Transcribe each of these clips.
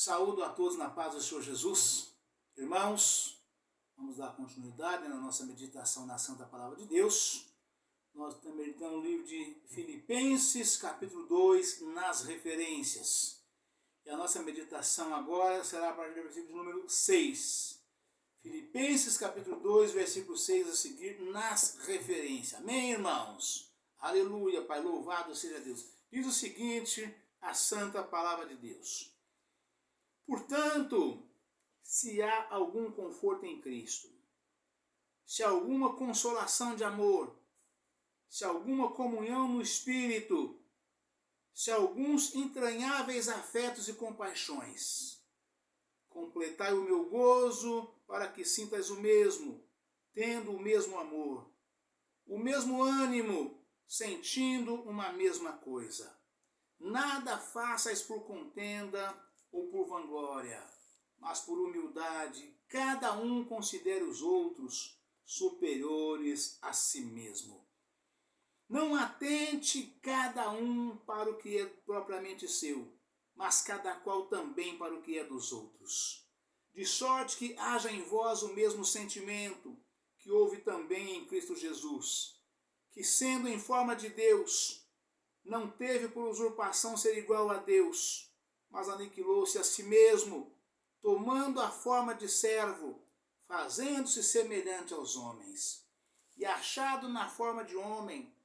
Saúdo a todos na paz do Senhor Jesus. Irmãos, vamos dar continuidade na nossa meditação na Santa Palavra de Deus. Nós estamos meditando no livro de Filipenses, capítulo 2, nas referências. E a nossa meditação agora será a partir do versículo número 6. Filipenses, capítulo 2, versículo 6 a seguir, nas referências. Amém, irmãos? Aleluia, Pai, louvado seja Deus. Diz o seguinte, a Santa Palavra de Deus. Portanto, se há algum conforto em Cristo, se há alguma consolação de amor, se há alguma comunhão no Espírito, se há alguns entranháveis afetos e compaixões, completai o meu gozo para que sintas o mesmo, tendo o mesmo amor, o mesmo ânimo, sentindo uma mesma coisa. Nada façais por contenda ou por vanglória, mas por humildade, cada um considere os outros superiores a si mesmo. Não atente cada um para o que é propriamente seu, mas cada qual também para o que é dos outros. De sorte que haja em vós o mesmo sentimento que houve também em Cristo Jesus, que sendo em forma de Deus, não teve por usurpação ser igual a Deus, mas aniquilou-se a si mesmo, tomando a forma de servo, fazendo-se semelhante aos homens. E achado na forma de homem,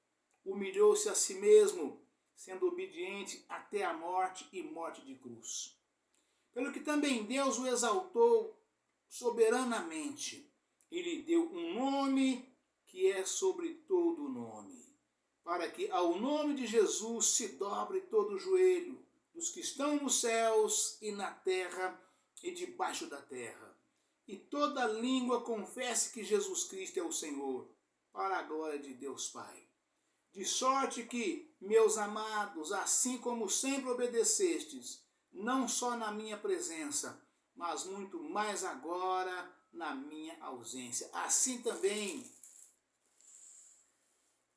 humilhou-se a si mesmo, sendo obediente até a morte e morte de cruz. Pelo que também Deus o exaltou soberanamente, e lhe deu um nome que é sobre todo nome, para que ao nome de Jesus se dobre todo o joelho, dos que estão nos céus e na terra e debaixo da terra, e toda língua confesse que Jesus Cristo é o Senhor, para a glória de Deus Pai. De sorte que, meus amados, assim como sempre obedecestes, não só na minha presença, mas muito mais agora na minha ausência, assim também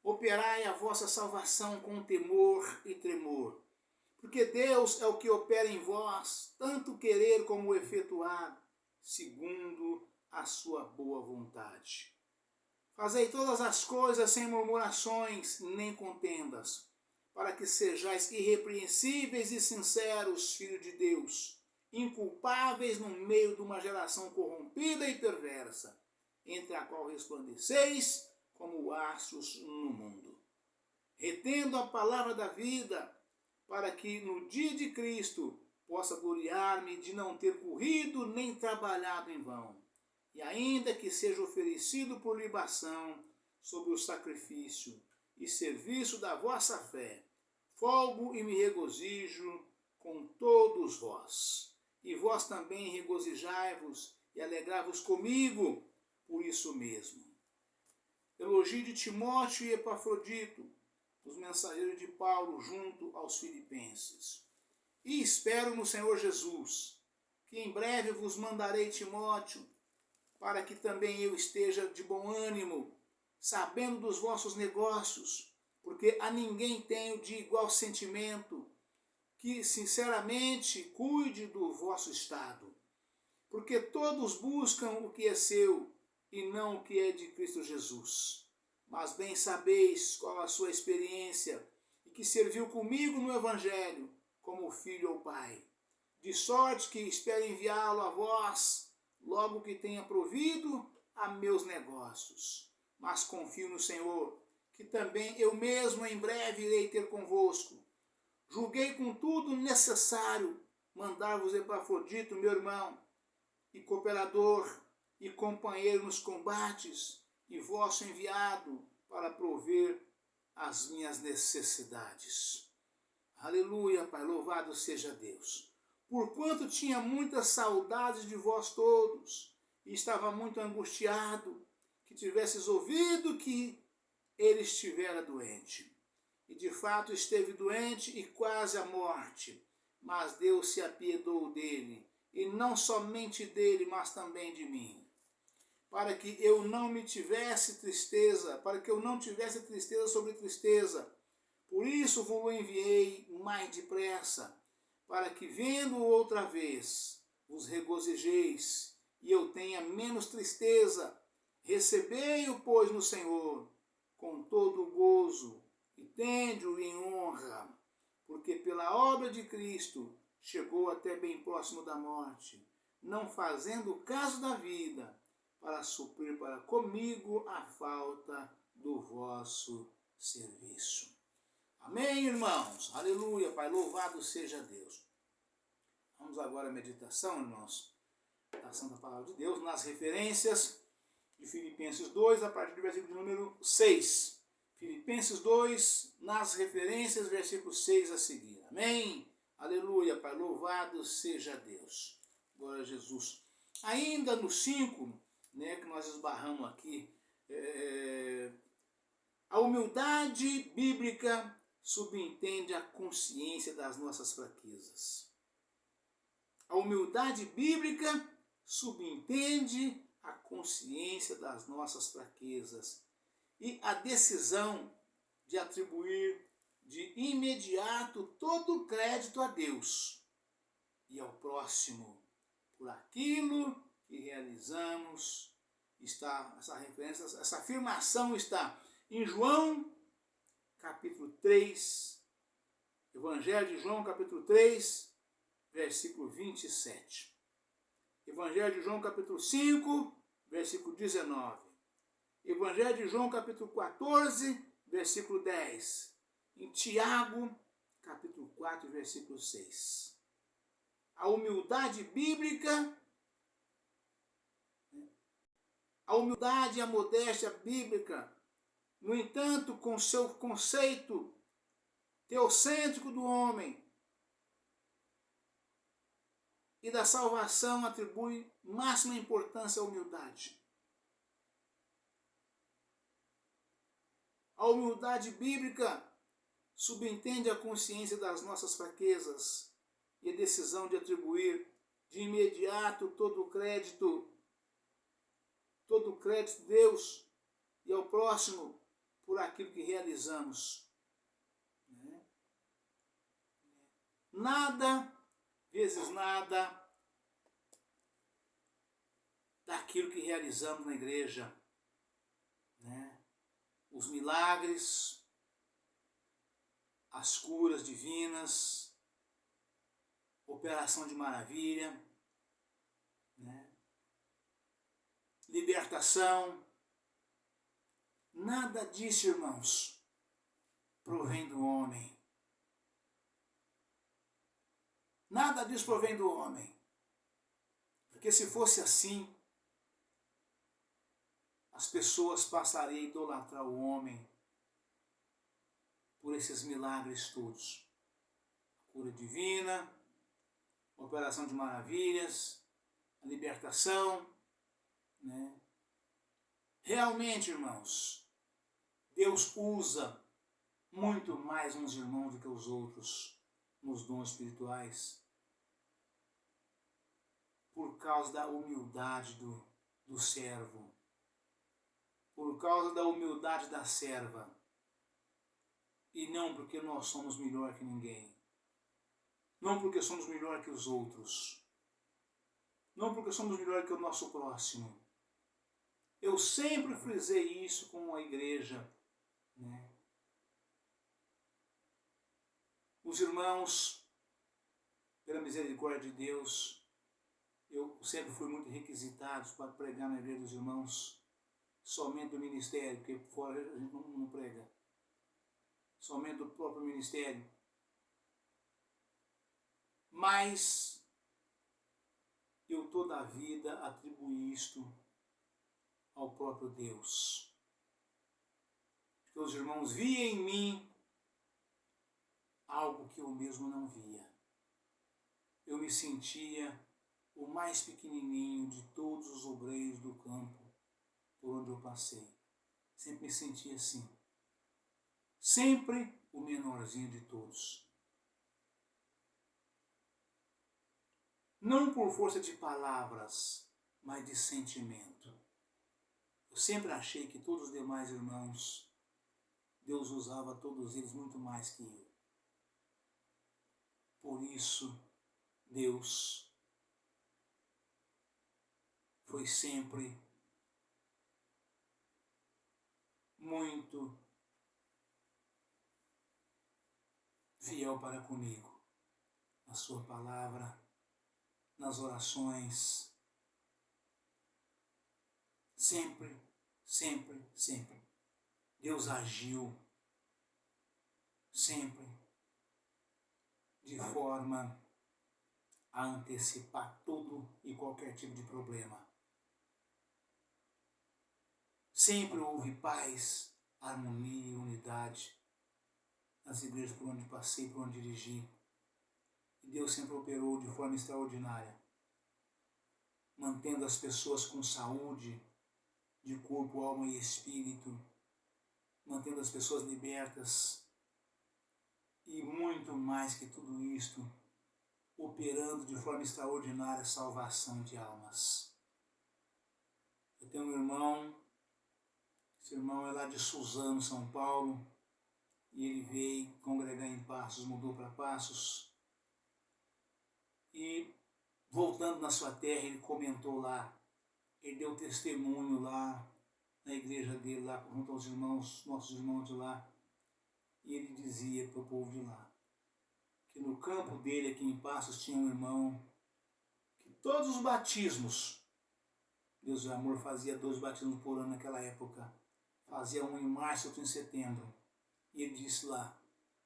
operai a vossa salvação com temor e tremor, porque Deus é o que opera em vós, tanto querer como efetuar, segundo a sua boa vontade. Fazei todas as coisas sem murmurações nem contendas, para que sejais irrepreensíveis e sinceros, filhos de Deus, inculpáveis no meio de uma geração corrompida e perversa, entre a qual resplandeceis como astros no mundo. Retendo a palavra da vida, para que no dia de Cristo possa gloriar-me de não ter corrido nem trabalhado em vão, e ainda que seja oferecido por libação sobre o sacrifício e serviço da vossa fé, folgo e me regozijo com todos vós. E vós também regozijai-vos e alegrai-vos comigo por isso mesmo. Elogio de Timóteo e Epafrodito, os mensageiros de Paulo junto aos filipenses. E espero no Senhor Jesus, que em breve vos mandarei Timóteo, para que também eu esteja de bom ânimo, sabendo dos vossos negócios, porque a ninguém tenho de igual sentimento, que sinceramente cuide do vosso estado. Porque todos buscam o que é seu, e não o que é de Cristo Jesus. Mas bem sabeis qual a sua experiência, e que serviu comigo no Evangelho, como filho ou pai. De sorte que espero enviá-lo a vós, logo que tenha provido a meus negócios. Mas confio no Senhor, que também eu mesmo em breve irei ter convosco. Julguei contudo necessário mandar-vos Epafrodito, meu irmão, e cooperador, e companheiro nos combates, e vosso enviado para prover as minhas necessidades. Aleluia, Pai, louvado seja Deus. Porquanto tinha muitas saudades de vós todos, e estava muito angustiado, que tivesses ouvido que ele estivera doente. E de fato esteve doente e quase à morte, mas Deus se apiedou dele, e não somente dele, mas também de mim, para que eu não tivesse tristeza sobre tristeza. Por isso vos enviei mais depressa, para que, vendo outra vez, vos regozijeis, e eu tenha menos tristeza. Recebei-o, pois, no Senhor, com todo o gozo, e tende-o em honra, porque pela obra de Cristo chegou até bem próximo da morte, não fazendo caso da vida, para suprir para comigo a falta do vosso serviço. Amém, irmãos? Aleluia, Pai, louvado seja Deus. Vamos agora à meditação, irmãos, da Santa Palavra de Deus, nas referências de Filipenses 2, a partir do versículo de número 6. Filipenses 2, nas referências, versículo 6 a seguir. Amém? Aleluia, Pai, louvado seja Deus. Glória a Jesus. Ainda no 5, né, que nós esbarramos aqui, a humildade bíblica subentende a consciência das nossas fraquezas. A humildade bíblica subentende a consciência das nossas fraquezas e a decisão de atribuir de imediato todo o crédito a Deus e ao próximo por aquilo que realizamos. Essa referência, essa afirmação está em João, capítulo 3, Evangelho de João, capítulo 3, versículo 27. Evangelho de João, capítulo 5, versículo 19. Evangelho de João, capítulo 14, versículo 10. Em Tiago, capítulo 4, versículo 6. A humildade bíblica, a humildade e a modéstia bíblica, no entanto, com seu conceito teocêntrico do homem e da salvação, atribui máxima importância à humildade. A humildade bíblica subentende a consciência das nossas fraquezas e a decisão de atribuir de imediato todo o crédito a Deus e ao próximo por aquilo que realizamos. Nada, vezes nada, daquilo que realizamos na igreja, né? Os milagres, as curas divinas, operação de maravilha, né? Libertação, nada disso, irmãos, provém do homem. Nada disso provém do homem. Porque se fosse assim, as pessoas passariam a idolatrar o homem por esses milagres todos. A cura divina, a operação de maravilhas, a libertação, né? Realmente, irmãos, Deus usa muito mais uns irmãos do que os outros nos dons espirituais, por causa da humildade do servo, por causa da humildade da serva, e não porque nós somos melhor que ninguém, não porque somos melhor que os outros, não porque somos melhor que o nosso próximo. Eu sempre frisei isso com a igreja, né? Os irmãos, pela misericórdia de Deus, eu sempre fui muito requisitado para pregar na igreja dos irmãos, somente do ministério, porque fora a gente não prega, somente do próprio ministério. Mas eu toda a vida atribuí isto ao próprio Deus. Porque os irmãos viam em mim algo que eu mesmo não via. Eu me sentia o mais pequenininho de todos os obreiros do campo por onde eu passei. Sempre me senti assim. Sempre o menorzinho de todos. Não por força de palavras, mas de sentimento. Eu sempre achei que todos os demais irmãos, Deus usava todos eles muito mais que eu. Por isso, Deus foi sempre muito fiel para comigo, na sua palavra, nas orações, sempre, sempre, sempre. Deus agiu sempre de forma a antecipar todo e qualquer tipo de problema. Sempre houve paz, harmonia e unidade nas igrejas por onde passei, por onde dirigi. E Deus sempre operou de forma extraordinária, mantendo as pessoas com saúde de corpo, alma e espírito, mantendo as pessoas libertas e muito mais que tudo isto, operando de forma extraordinária a salvação de almas. Eu tenho um irmão, esse irmão é lá de Suzano, São Paulo, e ele veio congregar em Passos, mudou para Passos, e voltando na sua terra, ele comentou lá, ele deu testemunho lá, na igreja dele, lá junto aos irmãos, nossos irmãos de lá, e ele dizia para o povo de lá, que no campo dele, aqui em Passos, tinha um irmão, que todos os batismos, Deus do Amor fazia 2 batismos por ano naquela época, fazia um em março e outro em setembro, e ele disse lá,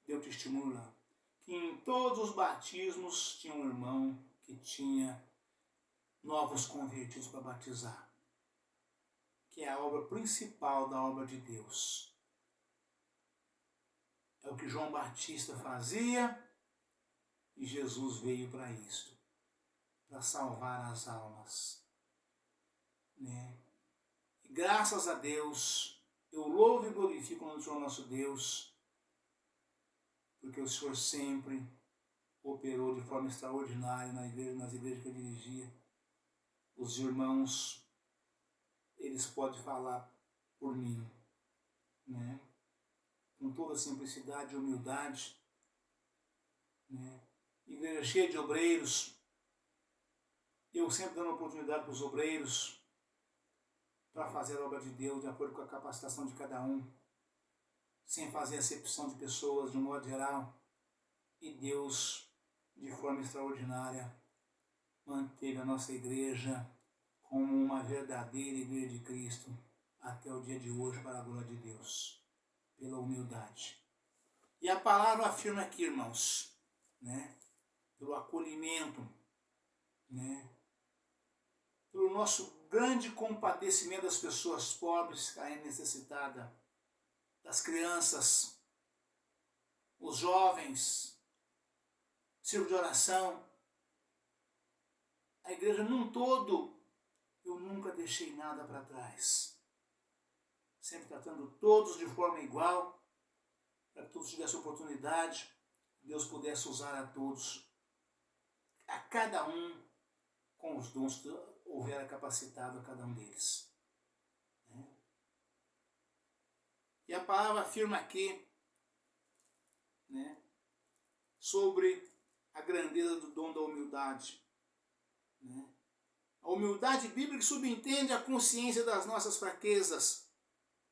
deu testemunho lá, que em todos os batismos tinha um irmão que tinha novos convertidos para batizar, que é a obra principal da obra de Deus. É o que João Batista fazia e Jesus veio para isto, para salvar as almas. Né? E graças a Deus, eu louvo e glorifico o nome do Senhor nosso Deus, porque o Senhor sempre operou de forma extraordinária nas igrejas que eu dirigia. Os irmãos, eles podem falar por mim, né? Com toda simplicidade e humildade, né? Igreja cheia de obreiros, eu sempre dando oportunidade para os obreiros para fazer a obra de Deus de acordo com a capacitação de cada um, sem fazer acepção de pessoas de um modo geral. E Deus, de forma extraordinária, manteve a nossa igreja como uma verdadeira igreja de Cristo até o dia de hoje, para a glória de Deus, pela humildade. E a palavra afirma aqui, irmãos, né, pelo acolhimento, né, pelo nosso grande compadecimento das pessoas pobres, carentes, necessitadas, das crianças, os jovens, círculo de oração, a igreja num todo, eu nunca deixei nada para trás. Sempre tratando todos de forma igual, para que todos tivessem oportunidade, Deus pudesse usar a todos, a cada um, com os dons que houvera capacitado a cada um deles. Né? E a palavra afirma aqui, né, sobre a grandeza do dom da humildade. Né? A humildade bíblica subentende a consciência das nossas fraquezas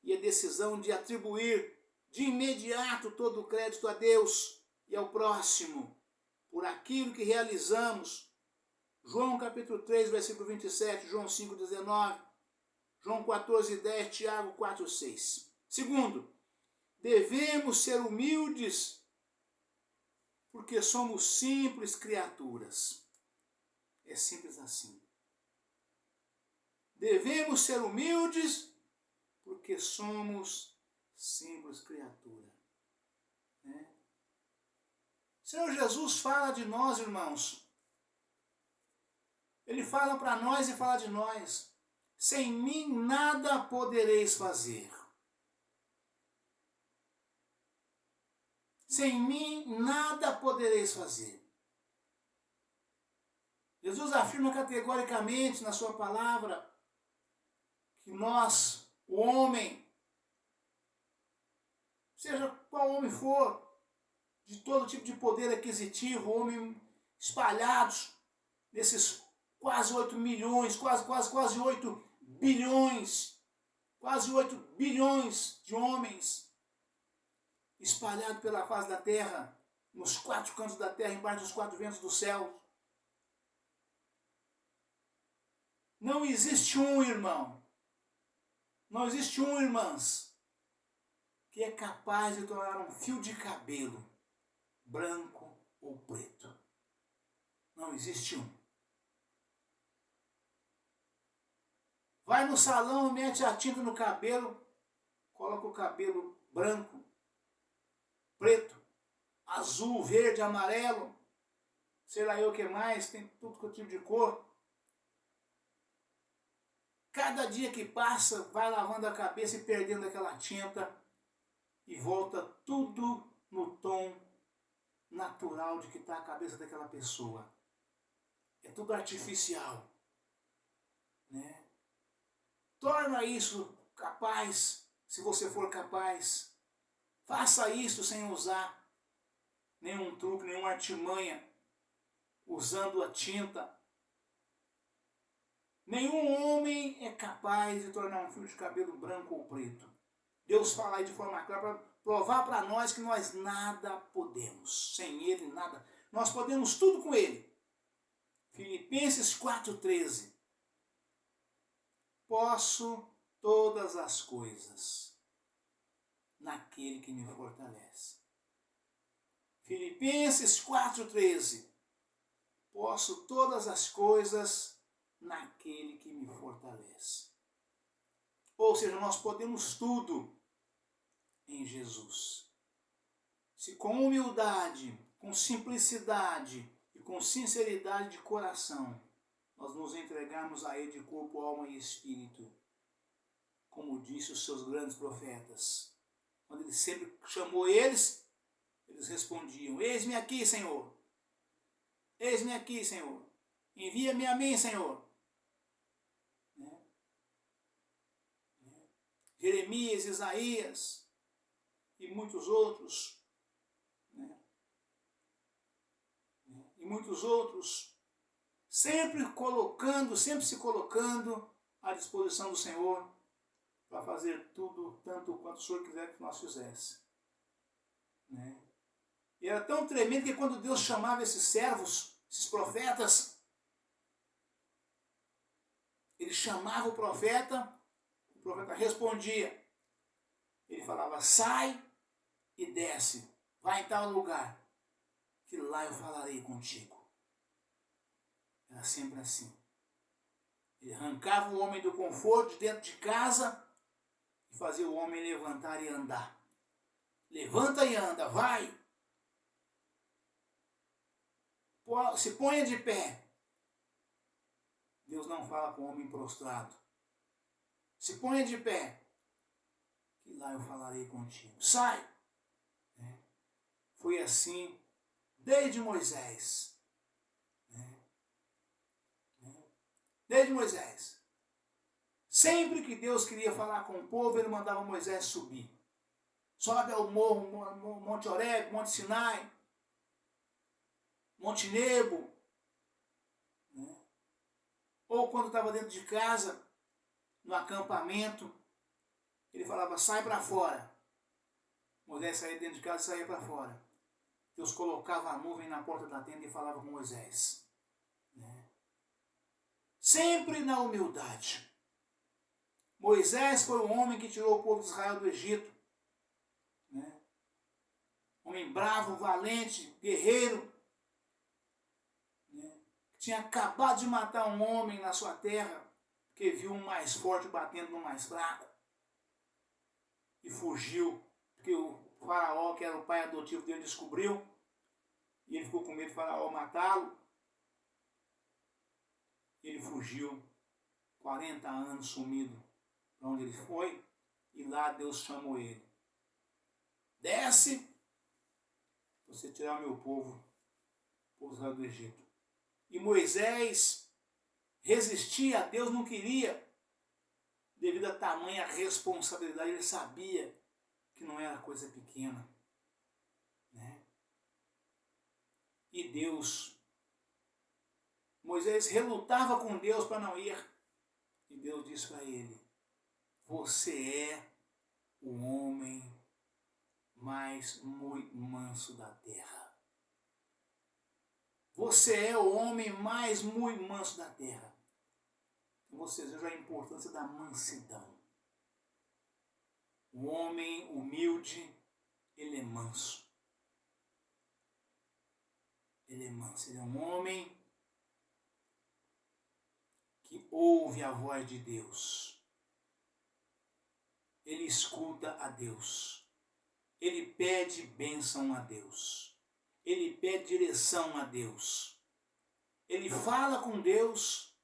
e a decisão de atribuir de imediato todo o crédito a Deus e ao próximo por aquilo que realizamos. João capítulo 3, versículo 27, João 5, 19, João 14, 10, Tiago 4, 6. Segundo, devemos ser humildes porque somos simples criaturas. É simples assim. Devemos ser humildes porque somos simples criaturas. Né? O Senhor Jesus fala de nós, irmãos. Ele fala para nós e fala de nós. Sem mim nada podereis fazer. Sem mim nada podereis fazer. Jesus afirma categoricamente na sua palavra que nós, o homem, seja qual homem for, de todo tipo de poder aquisitivo, homem espalhados nesses quase 8 milhões, quase 8 bilhões, quase 8 bilhões de homens espalhados pela face da terra, nos 4 cantos da terra, embaixo dos 4 ventos do céu. Não existe um, irmão, não existe um, irmãs, que é capaz de tornar um fio de cabelo branco ou preto. Não existe um. Vai no salão, mete a tinta no cabelo, coloca o cabelo branco, preto, azul, verde, amarelo, sei lá eu o que mais, tem tudo que é tipo de cor. Cada dia que passa, vai lavando a cabeça e perdendo aquela tinta e volta tudo no tom natural de que está a cabeça daquela pessoa. É tudo artificial, né? Torna isso capaz, se você for capaz. Faça isso sem usar nenhum truque, nenhuma artimanha, usando a tinta. Nenhum homem é capaz de tornar um fio de cabelo branco ou preto. Deus fala aí de forma clara para provar para nós que nós nada podemos. Sem Ele, nada. Nós podemos tudo com Ele. Filipenses 4,13. Posso todas as coisas naquele que me fortalece. Filipenses 4,13. Posso todas as coisas naquele que me fortalece. Ou seja, nós podemos tudo em Jesus. Se com humildade, com simplicidade e com sinceridade de coração, nós nos entregarmos a Ele de corpo, alma e espírito, como disse os seus grandes profetas. Quando Ele sempre chamou eles respondiam: eis-me aqui, Senhor. Eis-me aqui, Senhor. Envia-me a mim, Senhor. Jeremias, Isaías e muitos outros, e muitos outros, sempre se colocando à disposição do Senhor para fazer tudo tanto quanto o Senhor quiser que nós fizéssemos. E era tão tremendo que quando Deus chamava esses servos, esses profetas, ele chamava o profeta respondia. Ele falava: sai e desce, vai em tal lugar, que lá eu falarei contigo. Era sempre assim. Ele arrancava o homem do conforto de dentro de casa e fazia o homem levantar e andar. Levanta e anda, vai. Se ponha de pé. Deus não fala com o homem prostrado. Se ponha de pé, que lá eu falarei contigo. Sai! Foi assim desde Moisés. Desde Moisés. Sempre que Deus queria falar com o povo, ele mandava Moisés subir. Sobe ao morro, Monte Horebe, Monte Sinai, Monte Nebo. Ou quando estava dentro de casa, no acampamento, ele falava: sai para fora. Moisés saía dentro de casa e saía para fora. Deus colocava a nuvem na porta da tenda e falava com Moisés. Sempre na humildade. Moisés foi o homem que tirou o povo de Israel do Egito. Homem bravo, valente, guerreiro. Que tinha acabado de matar um homem na sua terra, porque viu um mais forte batendo no mais fraco. E fugiu, porque o faraó, que era o pai adotivo dele, descobriu. E ele ficou com medo de faraó matá-lo. Ele fugiu, 40 anos sumido, para onde ele foi. E lá Deus chamou ele. Desce, você tirar o meu povo, o povo do Egito. E Moisés resistia a Deus, não queria, devido a tamanha responsabilidade. Ele sabia que não era coisa pequena. E Deus Moisés relutava com Deus para não ir. E Deus disse para ele: você é o homem mais muito manso da terra. Você é o homem mais muito manso da terra. Vocês vejam a importância da mansidão. O homem humilde, ele é manso. Ele é manso. Ele é um homem que ouve a voz de Deus. Ele escuta a Deus. Ele pede bênção a Deus. Ele pede direção a Deus. Ele fala com Deus,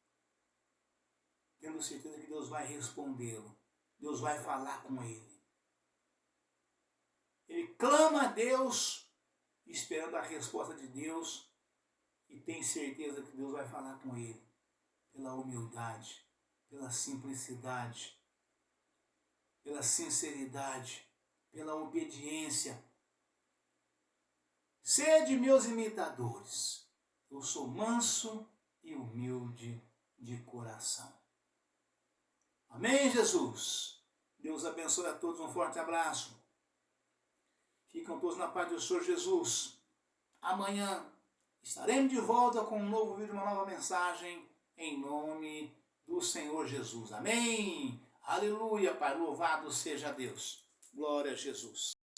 tendo certeza que Deus vai respondê-lo. Deus vai falar com ele. Ele clama a Deus, esperando a resposta de Deus, e tem certeza que Deus vai falar com ele. Pela humildade, pela simplicidade, pela sinceridade, pela obediência. Sede meus imitadores. Eu sou manso e humilde de coração. Amém, Jesus? Deus abençoe a todos, um forte abraço. Ficam todos na paz do Senhor Jesus. Amanhã estaremos de volta com um novo vídeo, uma nova mensagem, em nome do Senhor Jesus. Amém? Aleluia, Pai, louvado seja Deus. Glória a Jesus.